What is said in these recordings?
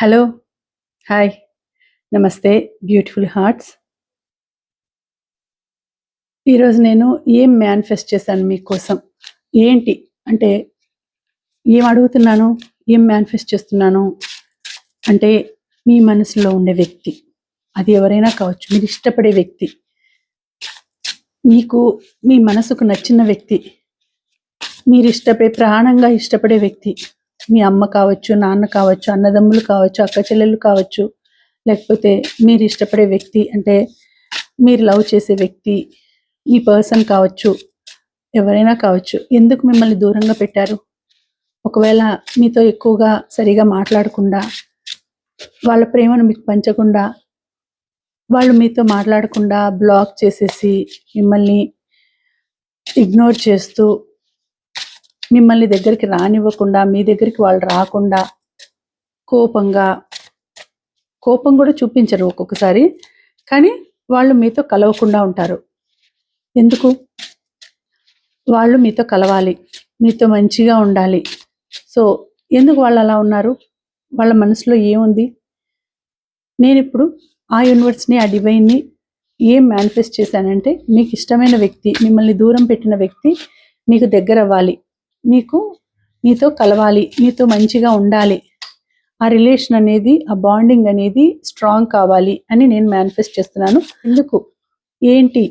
Hello. Hi. నమస్తే. Beautiful hearts. ఈరోజు నేను ఏం మేనిఫెస్ట్ చేశాను మీకోసం? ఏంటి అంటే ఏం అడుగుతున్నాను? ఏం మేనిఫెస్ట్ చేస్తున్నాను? అంటే మీ మనసులో ఉండే వ్యక్తి. అది ఎవరైనా కావచ్చు. మీరు ఇష్టపడే వ్యక్తి. మీకు మీ మనసుకు నచ్చిన వ్యక్తి. మీరు ప్రాణంగా ఇష్టపడే వ్యక్తి. మీ అమ్మ కావచ్చు, నాన్న కావచ్చు, అన్నదమ్ములు కావచ్చు, అక్క చెల్లెళ్ళు కావచ్చు, లేకపోతే మీరు ఇష్టపడే వ్యక్తి అంటే మీరు లవ్ చేసే వ్యక్తి, ఈ పర్సన్ కావచ్చు, ఎవరైనా కావచ్చు. ఎందుకు మిమ్మల్ని దూరంగా పెట్టారు? ఒకవేళ మీతో ఎక్కువగా సరిగా మాట్లాడకుండా, వాళ్ళ ప్రేమను మీకు పంచకుండా, వాళ్ళు మీతో మాట్లాడకుండా బ్లాక్ చేసేసి, మిమ్మల్ని ఇగ్నోర్ చేస్తూ, మిమ్మల్ని దగ్గరికి రానివ్వకుండా, మీ దగ్గరికి వాళ్ళు రాకుండా, కోపం కూడా చూపించరు ఒక్కొక్కసారి, కానీ వాళ్ళు మీతో కలవకుండా ఉంటారు. ఎందుకు? వాళ్ళు మీతో కలవాలి, మీతో మంచిగా ఉండాలి. సో ఎందుకు వాళ్ళు అలా ఉన్నారు? వాళ్ళ మనసులో ఏముంది? నేను ఇప్పుడు ఆ యూనివర్స్ని, ఆ డివైన్ని ఏం మేనిఫెస్ట్ చేశానంటే, మీకు ఇష్టమైన వ్యక్తి, మిమ్మల్ని దూరం పెట్టిన వ్యక్తి మీకు దగ్గర అవ్వాలి, మీతో కలవాలి, మీతో మంచిగా ఉండాలి, ఆ రిలేషన్ అనేది, ఆ బాండింగ్ అనేది స్ట్రాంగ్ కావాలి అని నేను మేనిఫెస్ట్ చేస్తున్నాను. ఎందుకు, ఏంటి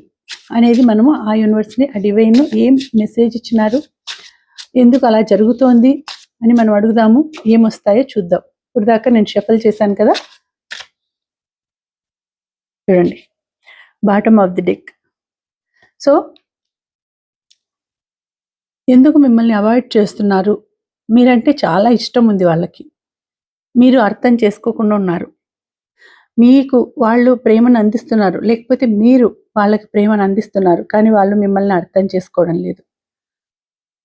అనేది మనము ఆ యూనివర్స్ని, ఆ డివైన్ ఏం మెసేజ్ ఇచ్చినారు, ఎందుకు అలా జరుగుతోంది అని మనం అడుగుదాము. ఏమొస్తాయో చూద్దాం. ఇప్పుడు దాకా నేను షఫల్ చేశాను కదా, చూడండి. Bottom of the deck. So ఎందుకు మిమ్మల్ని అవాయిడ్ చేస్తున్నారు? మీరంటే చాలా ఇష్టం ఉంది వాళ్ళకి, మీరు అర్థం చేసుకోకుండా ఉన్నారు. మీకు వాళ్ళు ప్రేమను అందిస్తున్నారు, లేకపోతే మీరు వాళ్ళకి ప్రేమను అందిస్తున్నారు, కానీ వాళ్ళు మిమ్మల్ని అర్థం చేసుకోవడం లేదు.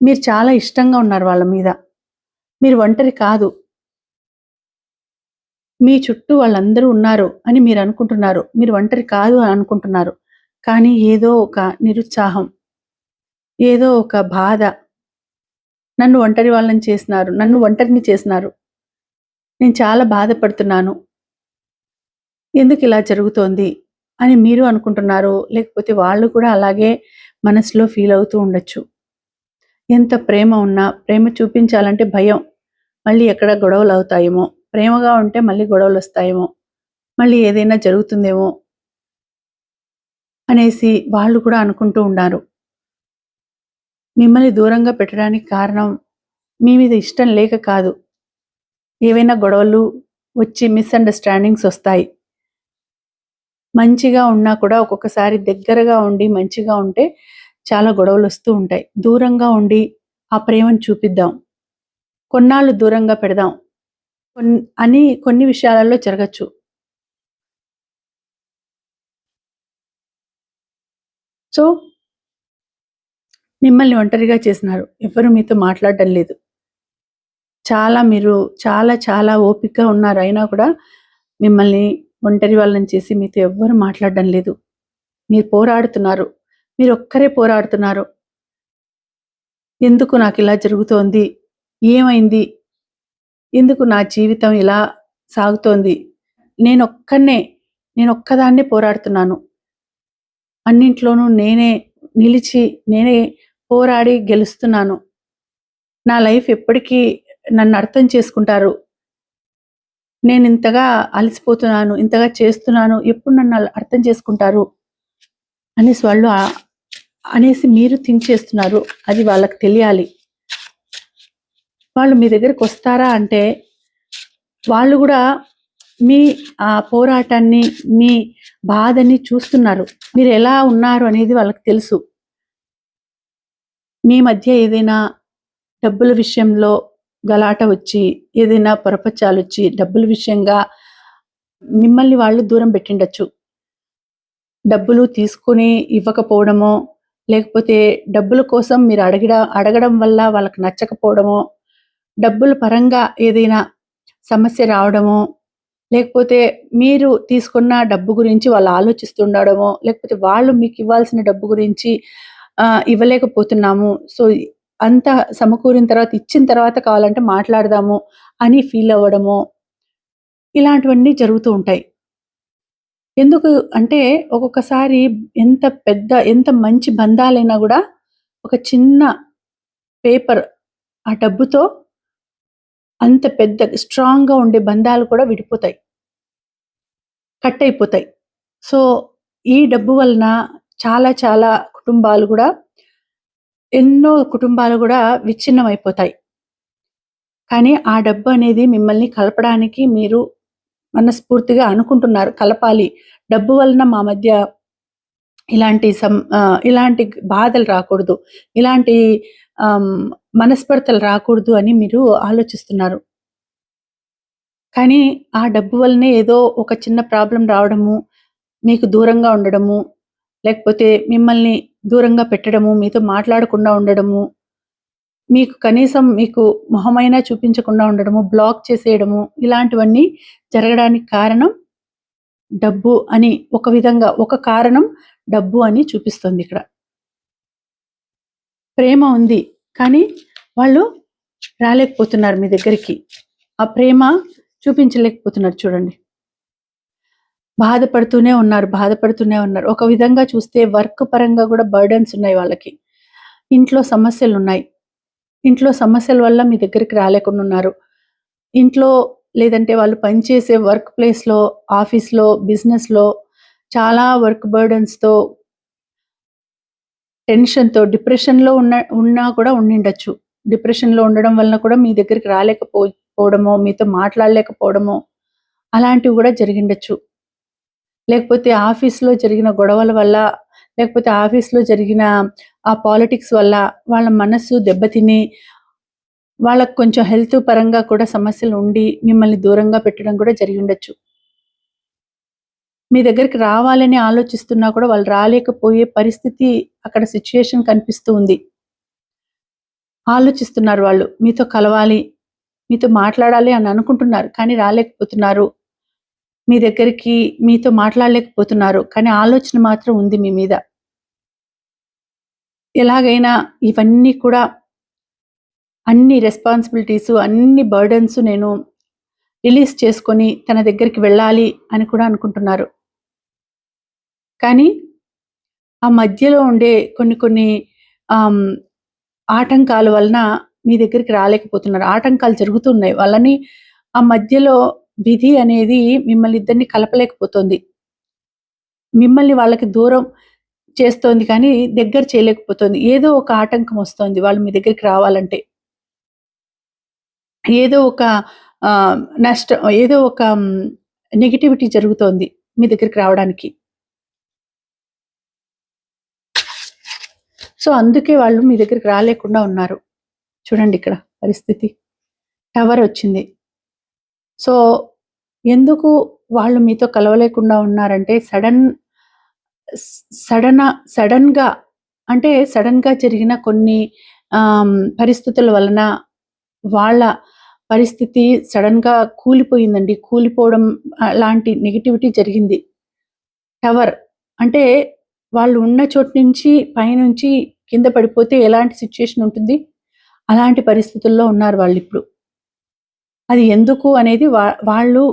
మీరు చాలా ఇష్టంగా ఉన్నారు వాళ్ళ మీద. మీరు ఒంటరి కాదు, మీ చుట్టూ వాళ్ళందరూ ఉన్నారు అని మీరు అనుకుంటున్నారు. మీరు ఒంటరి కాదు అని అనుకుంటున్నారు, కానీ ఏదో ఒక నిరుత్సాహం, ఏదో ఒక బాధ, నన్ను ఒంటరిని చేసినారు, నేను చాలా బాధపడుతున్నాను, ఎందుకు ఇలా జరుగుతోంది అని మీరు అనుకుంటున్నారు. లేకపోతే వాళ్ళు కూడా అలాగే మనసులో ఫీల్ అవుతూ ఉండొచ్చు. ఎంత ప్రేమ ఉన్నా, ప్రేమ చూపించాలంటే భయం, మళ్ళీ ఎక్కడ గొడవలు అవుతాయేమో, ప్రేమగా ఉంటే మళ్ళీ గొడవలు వస్తాయేమో, మళ్ళీ ఏదైనా జరుగుతుందేమో అనేసి వాళ్ళు కూడా అనుకుంటూ ఉన్నారు. మిమ్మల్ని దూరంగా పెట్టడానికి కారణం మీ మీద ఇష్టం లేక కాదు. ఏవైనా గొడవలు వచ్చి మిస్అండర్స్టాండింగ్స్ వస్తాయి. మంచిగా ఉన్నా కూడా ఒక్కొక్కసారి దగ్గరగా ఉండి మంచిగా ఉంటే చాలా గొడవలు వస్తూ ఉంటాయి. దూరంగా ఉండి ఆ ప్రేమను చూపిద్దాం, కొన్నాళ్ళు దూరంగా పెడదాం అని కొన్ని విషయాలలో జరగచ్చు. సో మిమ్మల్ని ఒంటరిగా చేసినారు, ఎవరు మీతో మాట్లాడడం లేదు. మీరు చాలా చాలా ఓపికగా ఉన్నారు, అయినా కూడా మిమ్మల్ని ఒంటరి వాళ్ళని చేసి మీతో ఎవ్వరు మాట్లాడడం లేదు. మీరు పోరాడుతున్నారు, మీరు ఒక్కరే పోరాడుతున్నారు. ఎందుకు నాకు ఇలా జరుగుతోంది? ఏమైంది? ఎందుకు నా జీవితం ఇలా సాగుతోంది? నేను ఒక్కదాన్నే పోరాడుతున్నాను. అన్నింట్లోనూ నేనే నిలిచి, నేనే పోరాడి గెలుస్తున్నాను. నా లైఫ్ ఎప్పటికీ నన్ను అర్థం చేసుకుంటారు. నేను ఇంతగా అలసిపోతున్నాను, ఇంతగా చేస్తున్నాను, ఎప్పుడు నన్ను అర్థం చేసుకుంటారు అనేసి మీరు థింక్ చేస్తున్నారు. అది వాళ్ళకి తెలియాలి. వాళ్ళు మీ దగ్గరికి వస్తారా అంటే, వాళ్ళు కూడా మీ ఆ పోరాటాన్ని, మీ బాధని చూస్తున్నారు. మీరు ఎలా ఉన్నారు అనేది వాళ్ళకి తెలుసు. మీ మధ్య ఏదైనా డబ్బుల విషయంలో గలాట వచ్చి, ఏదైనా పొరపచ్చాలు వచ్చి, డబ్బుల విషయంగా మిమ్మల్ని వాళ్ళు దూరం పెట్టిండొచ్చు. డబ్బులు తీసుకుని ఇవ్వకపోవడమో, లేకపోతే డబ్బుల కోసం మీరు అడగడం వల్ల వాళ్ళకి నచ్చకపోవడమో, డబ్బుల పరంగా ఏదైనా సమస్య రావడమో, లేకపోతే మీరు తీసుకున్న డబ్బు గురించి వాళ్ళు ఆలోచిస్తుండడమో, లేకపోతే వాళ్ళు మీకు ఇవ్వాల్సిన డబ్బు గురించి ఇవ్వలేకపోతున్నాము, సో అంతా సమకూరిన తర్వాత, ఇచ్చిన తర్వాత కావాలంటే మాట్లాడదాము అని ఫీల్ అవ్వడమో, ఇలాంటివన్నీ జరుగుతూ ఉంటాయి. ఎందుకు అంటే ఒక్కొక్కసారి ఎంత మంచి బంధాలైనా గూడా ఒక చిన్న పేపర్ ఆ డబ్బుతో అంత పెద్ద స్ట్రాంగ్‌గా ఉండే బంధాలు కూడా విడిపోతాయి. కట్ అయిపోతాయి. సో, ఈ డబ్బు వలన చాలా చాలా కుటుంబాలు గూడా ఎన్నో కుటుంబాలు గూడా విచ్ఛిన్నమైపోతాయి. కానీ ఆ డబ్బు అనేది మిమ్మల్ని కలపడానికి మీరు మనస్ఫూర్తిగా అనుకుంటున్నారు. కలపాలి. డబ్బు వలన మా మధ్య ఇలాంటి బాధలు రాకూడదు. ఇలాంటి ఆహ్, మనస్పర్ధలు రాకూడదు అని మీరు ఆలోచిస్తున్నారు. కానీ ఆ డబ్బు వల్లనే ఏదో ఒక చిన్న ప్రాబ్లమ్ రావడము, మీకు దూరంగా ఉండడము, లేకపోతే మిమ్మల్ని దూరంగా పెట్టడము, మీతో మాట్లాడకుండా ఉండడము, మీకు కనీసం మీకు మొహమైనా చూపించకుండా ఉండడము, బ్లాక్ చేసేయడము, ఇలాంటివన్నీ జరగడానికి కారణం డబ్బు అని ఒక కారణం డబ్బు అని చూపిస్తోందిక్కడ. ప్రేమ ఉంది. కానీ వాళ్ళు రాలేకపోతున్నారు మీ దగ్గరికి. ఆ ప్రేమ చూపించలేకపోతున్నారు చూడండి. బాధపడుతూనే ఉన్నారు. ఒక విధంగా చూస్తే వర్క్ పరంగా గూడా బర్డెన్స్ ఉన్నాయి వాళ్ళకి. ఇంట్లో సమస్యలున్నాయి. ఇంట్లో సమస్యల వల్ల మీ దగ్గరికి రాలేకుండా ఉన్నారు. ఇంట్లో లేదంటే వాళ్ళు పనిచేసే వర్క్ ప్లేస్‌లో, ఆఫీస్‌లో, బిజినెస్‌లో చాలా వర్క్ బర్డెన్స్‌తో, టెన్షన్‌తో, డిప్రెషన్‌లో ఉన్నా కూడా ఉండిండొచ్చు. డిప్రెషన్‌లో ఉండడం వలన కూడా మీ దగ్గరికి పోవడమో, మీతో మాట్లాడలేకపోవడమో అలాంటివి గూడా జరిగిండొచ్చు. లేకపోతే ఆఫీస్‌లో జరిగిన గొడవల వల్ల, లేకపోతే ఆఫీస్‌లో జరిగిన ఆ పాలిటిక్స్ వల్ల వాళ్ళ మనస్సు దెబ్బతిని, వాళ్ళకి కొంచెం హెల్త్ పరంగా కూడా సమస్యలుండి, మిమ్మల్ని దూరంగా పెట్టడం కూడా జరిగుండొచ్చు. మీ దగ్గరికి రావాలని ఆలోచిస్తున్నా కూడా వాళ్ళు రాలేకపోయే పరిస్థితి అక్కడ సిట్యుయేషన్ కనిపిస్తూ ఉంది. ఆలోచిస్తున్నారు వాళ్ళు. మీతో కలవాలి, మీతో మాట్లాడాలి అని అనుకుంటున్నారు. కానీ రాలేకపోతున్నారు. మీ దగ్గరికి మీతో మాట్లాడలేకపోతున్నారు. కానీ ఆలోచన మాత్రం ఉంది మీ మీద. ఎలాగైనా ఇవన్నీ కూడా అన్ని రెస్పాన్సిబిలిటీసు, అన్ని బర్డెన్స్ నేను రిలీజ్ చేసుకొని తన దగ్గరికి వెళ్ళాలి అని కూడా అనుకుంటున్నారు. కానీ ఆ మధ్యలో ఉండే కొన్ని ఆహ్, ఆటంకాల వలన మీ దగ్గరికి రాలేకపోతున్నారు. ఆటంకాలు జరుగుతున్నాయి. వాళ్ళని ఆ మధ్యలో విధి అనేది మిమ్మల్ని ఇద్దరిని కలపలేకపోతోంది. మిమ్మల్ని వాళ్ళకి దూరం చేస్తోంది కానీ దగ్గర చేయలేకపోతోంది. ఏదో ఒక ఆటంకం వస్తోంది వాళ్ళు మీ దగ్గరికి రావాలంటే. ఏదో ఒక ఆహ్, ఏదో ఒక నెగటివిటీ జరుగుతోంది మీ దగ్గరికి రావడానికి. సో, అందుకే వాళ్ళు మీ దగ్గరికి రాలేకుండా ఉన్నారు. చూడండి ఇక్కడ పరిస్థితి. టవరొచ్చింది. సో, ఎందుకు వాళ్ళు మీతో కలవలేకుండా ఉన్నారంటే స్ సడన సడెన్‌గా అంటే సడెన్‌గా జరిగిన కొన్ని పరిస్థితుల వలన వాళ్ళ పరిస్థితి సడెన్‌గా కూలిపోయిందండి. కూలిపోవడం లాంటి నెగటివిటీ జరిగింది. టవర్ అంటే వాళ్ళు ఉన్న చోటు నుంచి పైనుంచి కింద పడిపోతే ఎలాంటి సిట్యుయేషన్ ఉంటుంది? అలాంటి పరిస్థితుల్లో ఉన్నారు వాళ్ళిప్పుడు. అది ఎందుకు అనేది వాళ్ళు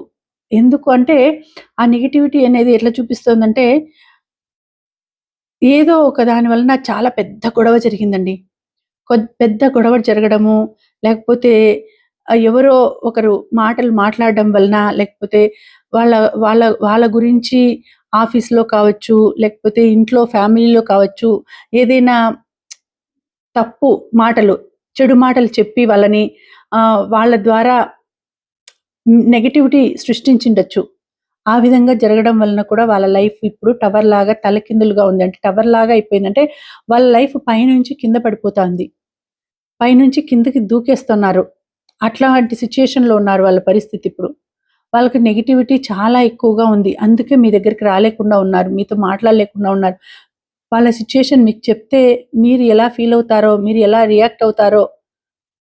ఎందుకు అంటే ఆ నెగటివిటీ అనేది ఎట్లా చూపిస్తోందంటే ఏదో ఒక దాని వలన చాలా పెద్ద గొడవ జరిగిందండి. పెద్ద గొడవ జరగడము, లేకపోతే ఎవరో ఒకరు మాటలు మాట్లాడడం వలన, లేకపోతే వాళ్ళ వాళ్ళ వాళ్ళ గురించి ఆఫీస్‌లో కావచ్చు, లేకపోతే ఇంట్లో ఫ్యామిలీలో కావచ్చు, ఏదైనా తప్పు మాటలు, చెడు మాటలు చెప్పి వాళ్ళ ద్వారా నెగటివిటీ సృష్టించిండొచ్చు. ఆ విధంగా జరగడం వలన కూడా వాళ్ళ లైఫ్ ఇప్పుడు టవర్‌లాగా తలకిందులుగా ఉంది. అంటే టవర్‌లాగా అయిపోయిందంటే వాళ్ళ లైఫ్ పైనుంచి కింద పడిపోతాంది. పైనుంచి కిందకి దూకేస్తున్నారు. అట్లాంటి సిట్యుయేషన్‌లో ఉన్నారు వాళ్ళ పరిస్థితి ఇప్పుడు. వాళ్ళకి నెగటివిటీ చాలా ఎక్కువగా ఉంది. అందుకే మీ దగ్గరికి రాలేకుండా ఉన్నారు. మీతో మాట్లాడలేకుండా ఉన్నారు. వాళ్ళ సిట్యుయేషన్ మీకు చెప్తే మీరు ఎలా ఫీల్ అవుతారో, మీరు ఎలా రియాక్ట్ అవుతారో,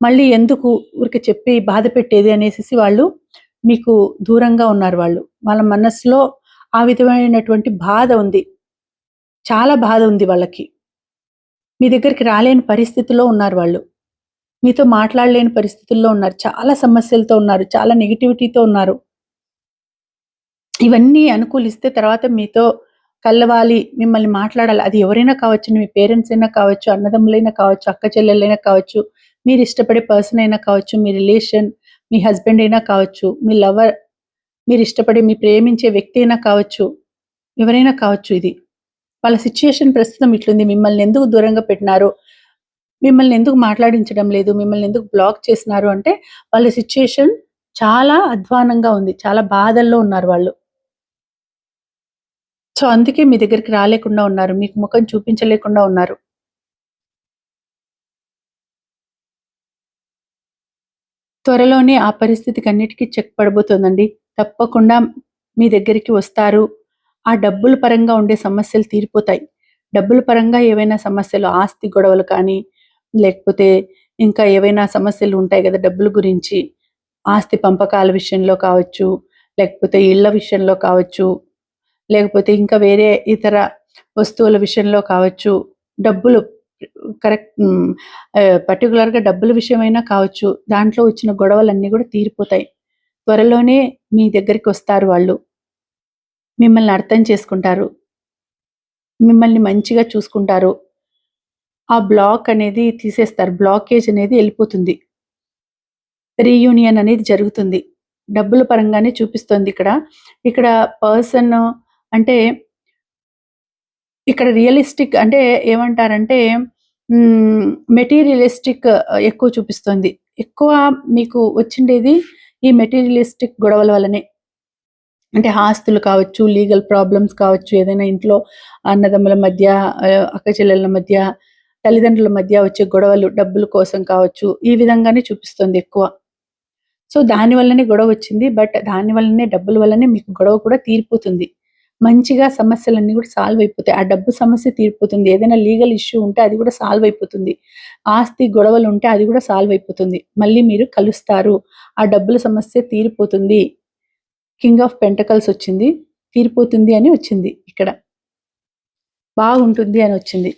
మళ్ళీ ఎందుకు ఊరికే చెప్పి బాధ పెట్టేది అనేసేసి వాళ్ళు మీకు దూరంగా ఉన్నారు వాళ్ళు. వాళ్ళ మనసులో ఆ విధమైనటువంటి బాధ ఉంది. చాలా బాధ ఉంది వాళ్ళకి. మీ దగ్గరికి రాలేని పరిస్థితిలో ఉన్నారు వాళ్ళు. మీతో మాట్లాడలేని పరిస్థితుల్లో ఉన్నారు. చాలా సమస్యలతో ఉన్నారు. చాలా నెగటివిటీతో ఉన్నారు. ఇవన్నీ అనుకూలిస్తే తర్వాత మీతో కలవాలి, మిమ్మల్ని మాట్లాడాలి. అది ఎవరైనా కావచ్చు, మీ పేరెంట్స్ అయినా కావచ్చు, అన్నదమ్ములైనా కావచ్చు, అక్క చెల్లెళ్ళైనా కావచ్చు, మీరు ఇష్టపడే పర్సన్ అయినా కావచ్చు, మీ రిలేషన్, మీ హస్బెండ్ అయినా కావచ్చు, మీ లవర్, మీరు ఇష్టపడే మీ ప్రేమించే వ్యక్తి అయినా కావచ్చు, ఎవరైనా కావచ్చు ఇది. వాళ్ళ సిట్యుయేషన్ ప్రస్తుతం ఇట్లుంది. మిమ్మల్ని ఎందుకు దూరంగా పెట్టినారు? మిమ్మల్ని ఎందుకు మాట్లాడించడం లేదు? మిమ్మల్ని ఎందుకు బ్లాక్ చేసినారు అంటే వాళ్ళ సిట్యుయేషన్ చాలా అధ్వానంగా ఉంది. చాలా బాధల్లో ఉన్నారు వాళ్ళు. సో, అందుకే మీ దగ్గరికి రాలేకుండా ఉన్నారు. మీకు ముఖం చూపించలేకుండా ఉన్నారు. త్వరలోనే ఆ పరిస్థితికన్నిటికి చెక్ పడబోతోందండి. తప్పకుండా మీ దగ్గరికి వస్తారు. ఆ డబ్బుల పరంగా ఉండే సమస్యలు తీరిపోతాయి. డబ్బుల పరంగా ఏవైనా సమస్యలు, ఆస్తి గొడవలు కానీ, లేకపోతే ఇంకా ఏవైనా సమస్యలు ఉంటాయి గదా! డబ్బుల గురించి. ఆస్తి పంపకాల విషయంలో కావచ్చు, లేకపోతే ఇళ్ళ విషయంలో కావచ్చు, లేకపోతే ఇంకా వేరే ఇతర వస్తువుల విషయంలో కావచ్చు, డబ్బులు కరెక్ట్ పర్టిక్యులర్‌గా డబ్బుల విషయమైనా కావచ్చు, దాంట్లో వచ్చిన గొడవలన్నీ గూడా తీరిపోతాయి. త్వరలోనే మీ దగ్గరికొస్తారు వాళ్ళు. మిమ్మల్ని అర్థం చేసుకుంటారు. మిమ్మల్ని మంచిగా చూసుకుంటారు. ఆ బ్లాక్ అనేది తీసేస్తారు. బ్లాకేజ్ అనేది ఎళ్ళిపోతుంది. రీయూనియన్ అనేది జరుగుతుంది. డబ్బుల పరంగానే చూపిస్తోందిక్కడ. ఇక్కడ పర్సన్ అంటే ఇక్కడ రియలిస్టిక్ అంటే ఏమంటారంటే మెటీరియలిస్టిక్ ఎక్కువ చూపిస్తోంది. ఎక్కువ మీకు వచ్చిండేది ఈ మెటీరియలిస్టిక్ గొడవల వల్లనే. అంటే ఆస్తులు కావచ్చు, లీగల్ ప్రాబ్లమ్స్ కావచ్చు, ఏదైనా ఇంట్లో అన్నదమ్ముల మధ్య, అక్క చెల్లెళ్ళ మధ్య, తల్లిదండ్రుల మధ్య వచ్చే గొడవలు డబ్బుల కోసం కావచ్చు, ఈ విధంగానే చూపిస్తుంది ఎక్కువ. సో, దాని వల్లనే గొడవొచ్చింది. బట్ దాని వల్లనే డబ్బుల వల్లనే మీకు గొడవ కూడా తీరిపోతుంది. మంచిగా సమస్యలన్నీ కూడా సాల్వ్ అయిపోతాయి. ఆ డబ్బు సమస్య తీరిపోతుంది. ఏదైనా లీగల్ ఇష్యూ ఉంటే అది కూడా సాల్వ్ అయిపోతుంది. ఆస్తి గొడవలుంటే అది కూడా సాల్వ్ అయిపోతుంది. మళ్ళీ మీరు కలుస్తారు. ఆ డబ్బుల సమస్య తీరిపోతుంది. కింగ్ ఆఫ్ పెంటకల్స్ వచ్చింది. తీరిపోతుంది అని వచ్చింది ఇక్కడ. బాగుంటుంది అని వచ్చింది.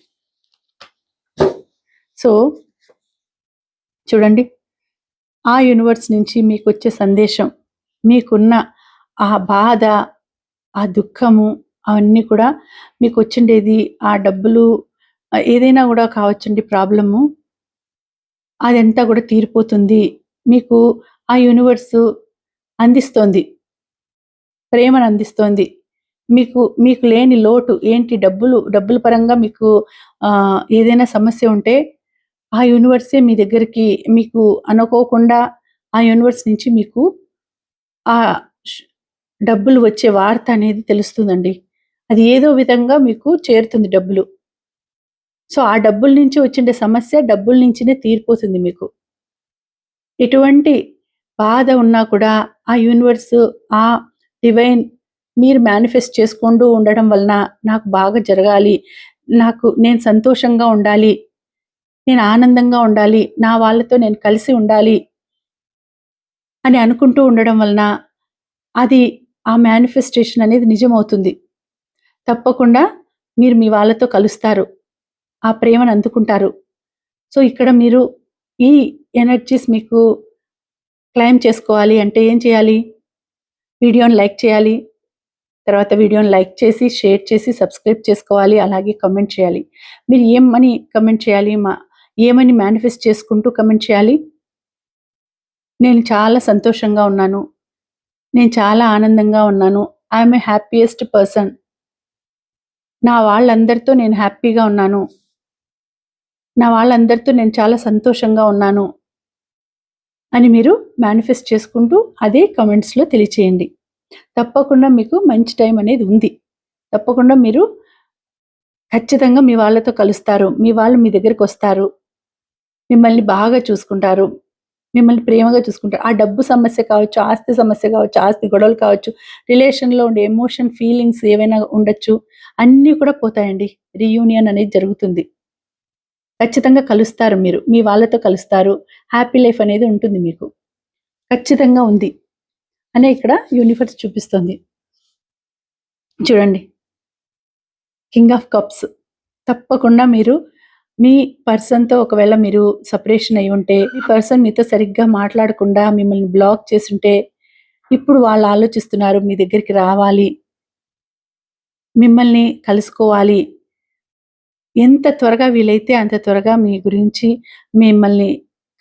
సో, చూడండి. ఆ యూనివర్స్ నుంచి మీకొచ్చే సందేశం, మీకున్న ఆ బాధ, ఆ దుఃఖము అవన్నీ కూడా మీకొచ్చిండేది ఆ డబ్బులు ఏదైనా గూడా కావచ్చండి ప్రాబ్లము. అదంతా గూడా తీరిపోతుంది. మీకు ఆ యూనివర్సు అందిస్తోంది. ప్రేమనందిస్తోంది. మీకు లేని లోటు ఏంటి డబ్బుల పరంగా మీకు ఏదైనా సమస్య ఉంటే ఆ యూనివర్సే మీ దగ్గరికి మీకు అనుకోకుండా ఆ యూనివర్స్ నుంచి మీకు ఆ ష్ డబ్బులు వచ్చే వార్త అనేది తెలుస్తుందండి. అది ఏదో విధంగా మీకు చేరుతుంది డబ్బులు. సో, ఆ డబ్బుల నుంచి వచ్చిండే సమస్య డబ్బుల నుంచినే తీరిపోతుంది మీకు. ఎటువంటి బాధ ఉన్నా కూడా ఆ యూనివర్స్, ఆ డివైన్ మీరు మేనిఫెస్ట్ చేసుకుంటూ ఉండడం వలన నాకు బాగా జరగాలి. నేను సంతోషంగా ఉండాలి. నేను ఆనందంగా ఉండాలి. నా వాళ్ళతో నేను కలిసి ఉండాలి అని అనుకుంటూ ఉండడం వలన అది ఆ మేనిఫెస్టేషన్ అనేది నిజమవుతుంది. తప్పకుండా మీరు మీ వాళ్ళతో కలుస్తారు. ఆ ప్రేమను అందుకుంటారు. సో, ఇక్కడ మీరు ఈ ఎనర్జీస్ మీకు క్లెయిమ్ చేసుకోవాలి అంటే ఏం చేయాలి? వీడియోని లైక్ చేయాలి. తర్వాత వీడియోని లైక్ చేసి, షేర్ చేసి, సబ్స్క్రైబ్ చేసుకోవాలి. అలాగే కమెంట్ చేయాలి. మీరు ఏమని కమెంట్ చేయాలి? ఏమని మేనిఫెస్ట్ చేసుకుంటూ కమెంట్ చేయాలి? నేను చాలా సంతోషంగా ఉన్నాను. నేను చాలా ఆనందంగా ఉన్నాను. I am a happiest person. నా వాళ్ళందరితో నేను హ్యాపీగా ఉన్నాను. నా వాళ్ళందరితో నేను చాలా సంతోషంగా ఉన్నాను అని మీరు మేనిఫెస్ట్ చేసుకుంటూ అదే కమెంట్స్‌లో తెలియచేయండి. తప్పకుండా మీకు మంచి టైం అనేది ఉంది. తప్పకుండా మీరు ఖచ్చితంగా మీ వాళ్ళతో కలుస్తారు. మీ వాళ్ళు మీ దగ్గరికొస్తారు. మిమ్మల్ని బాగా చూసుకుంటారు. మిమ్మల్ని ప్రేమగా చూసుకుంటారు. ఆ డబ్బు సమస్య కావచ్చు, ఆస్తి సమస్య కావచ్చు, ఆస్తి గొడవలు కావచ్చు, రిలేషన్‌లో ఉండే ఎమోషన్, ఫీలింగ్స్ ఏవైనా ఉండొచ్చు. అన్నీ కూడా పోతాయండి. రీయూనియన్ అనేది జరుగుతుంది. ఖచ్చితంగా కలుస్తారు మీరు. మీ వాళ్ళతో కలుస్తారు. హ్యాపీ లైఫ్ అనేది ఉంటుంది మీకు. ఖచ్చితంగా ఉంది అనే ఇక్కడ యూనివర్స్ చూపిస్తుంది. చూడండి. King of cups. తప్పకుండా మీరు మీ పర్సన్‌తో ఒకవేళ మీరు సెపరేషన్ అయ్యుంటే, మీ పర్సన్ మీతో సరిగ్గా మాట్లాడకుండా మిమ్మల్ని బ్లాక్ చేసుంటే, ఇప్పుడు వాళ్ళు ఆలోచిస్తున్నారు మీ దగ్గరికి రావాలి, మిమ్మల్ని కలుసుకోవాలి. ఎంత త్వరగా వీలైతే అంత త్వరగా మీ గురించి మిమ్మల్ని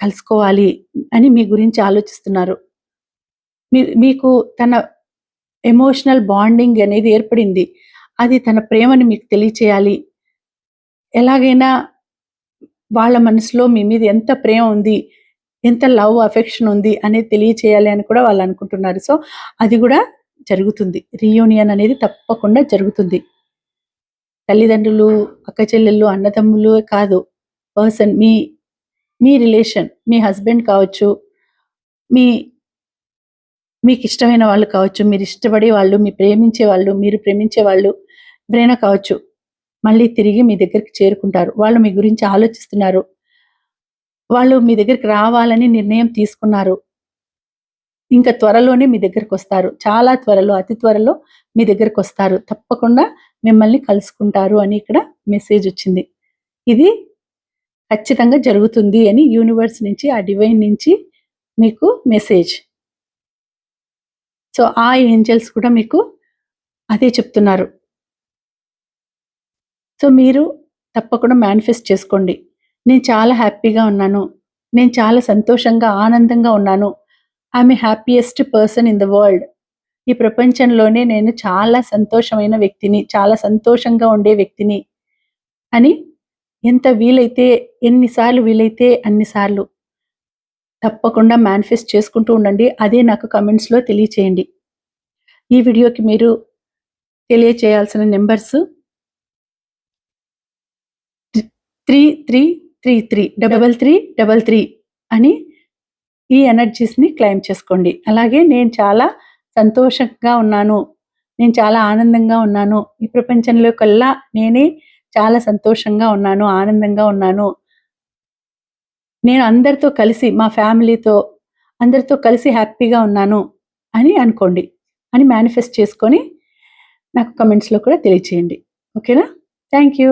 కలుసుకోవాలి అని మీ గురించి ఆలోచిస్తున్నారు. మీకు తన ఎమోషనల్ బాండింగ్ అనేది ఏర్పడింది. అది తన ప్రేమని మీకు తెలియచేయాలి. ఎలాగైనా వాళ్ళ మనసులో మీ మీద ఎంత ప్రేమ ఉంది, ఎంత లవ్, అఫెక్షన్ ఉంది అనేది తెలియచేయాలి అని కూడా వాళ్ళు అనుకుంటున్నారు. సో, అది కూడా జరుగుతుంది. రీయూనియన్ అనేది తప్పకుండా జరుగుతుంది. తల్లిదండ్రులు, అక్క చెల్లెళ్ళు, అన్నదమ్ములు కాదు. పర్సన్ మీ రిలేషన్, మీ హస్బెండ్ కావచ్చు, మీ మీకిష్టమైన వాళ్ళు కావచ్చు, మీరిష్టపడే వాళ్ళు, మీరు ప్రేమించే వాళ్ళు ఎవరైనా కావచ్చు. మళ్ళీ తిరిగి మీ దగ్గరికి చేరుకుంటారు. వాళ్ళు మీ గురించి ఆలోచిస్తున్నారు. వాళ్ళు మీ దగ్గరికి రావాలని నిర్ణయం తీసుకున్నారు. ఇంకా త్వరలోనే మీ దగ్గరకొస్తారు. చాలా త్వరలో, అతి త్వరలో మీ దగ్గరకొస్తారు. తప్పకుండా మిమ్మల్ని కలుసుకుంటారు అని ఇక్కడ మెసేజొచ్చింది. ఇది ఖచ్చితంగా జరుగుతుంది అని యూనివర్స్ నుంచి, ఆ డివైన్ నుంచి మీకు మెసేజ్. సో, ఆ ఏంజెల్స్ కూడా మీకు అదే చెప్తున్నారు. సో, మీరు తప్పకుండా మేనిఫెస్ట్ చేసుకోండి. నేను చాలా హ్యాపీగా ఉన్నాను. నేను చాలా సంతోషంగా, ఆనందంగా ఉన్నాను. I'm a happiest person in the world. ఈ ప్రపంచంలోనే నేను చాలా సంతోషమైన వ్యక్తిని, చాలా సంతోషంగా ఉండే వ్యక్తిని అని ఎంత వీలైతే, ఎన్నిసార్లు వీలైతే అన్ని సార్లు తప్పకుండా మేనిఫెస్ట్ చేసుకుంటూ ఉండండి. అదే నాకు కామెంట్స్‌లో తెలియచేయండి. ఈ వీడియోకి మీరు తెలియచేయాల్సిన నంబర్స్ 3333 3333 అని ఈ ఎనర్జీస్‌ని క్లెయిమ్ చేసుకోండి. అలాగే నేను చాలా సంతోషంగా ఉన్నాను. నేను చాలా ఆనందంగా ఉన్నాను. ఈ ప్రపంచంలో కల్లా నేనే చాలా సంతోషంగా ఉన్నాను, ఆనందంగా ఉన్నాను. నేను అందరితో కలిసి, మా ఫ్యామిలీతో అందరితో కలిసి హ్యాపీగా ఉన్నాను అని అనుకోండి. అని మేనిఫెస్ట్ చేసుకొని నాకు కామెంట్స్‌లో కూడా తెలియచేయండి. ఓకేనా? Thank you.